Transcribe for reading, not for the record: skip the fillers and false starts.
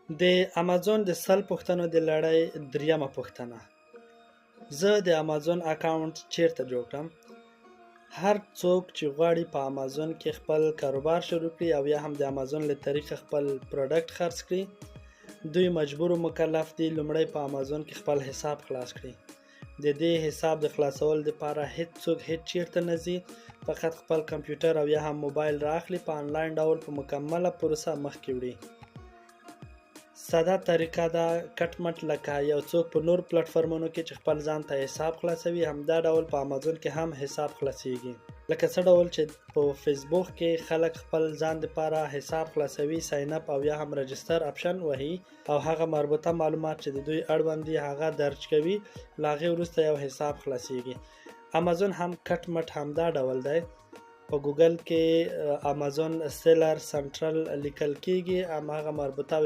د امازون د 100 پوښتنو د لړۍ دریمه پوښتنه: زه د امازون اکاونټ چیرته جوړ کړم؟ هر څوک چې غواړي په امازون کې خپل کاروبار شروع کړي او یا هم د امازون له طریقه خپل پروډکټ خرڅ کړي، دوی مجبور و مکلف دي لومړی په امازون کې خپل حساب خلاص کړي. د دې حساب د خلاصولو لپاره هیڅ څوک هیڅ چیرته نه ځي، فقط خپل کمپیوټر او یا هم موبایل راخلي، په آنلاین ډول په مکمله پروسه مخکې وړي. ساده طریقه ده، کټ مټ لکه یو څوک په نور پلیټفارمونو کې چې خپل ځان ته حساب خلاصوي، همدا ډول په امازون کې هم حساب خلاصیږي. لکه څه ډول چې په فیسبوک کې خلک خپل ځان لپاره حساب خلاصوي، ساین اپ او یا هم رجستر اپشن وهي او هغه مربوطه معلومات چې د دوی اړوند دي هغه درج کوي، له هغې وروسته یو حساب خلاصیږي. امازون هم کټ مټ همدا ډول دی. په ګوګل کې امازون سیلر سنټرل لیکل کېږي، هماغه مربوطه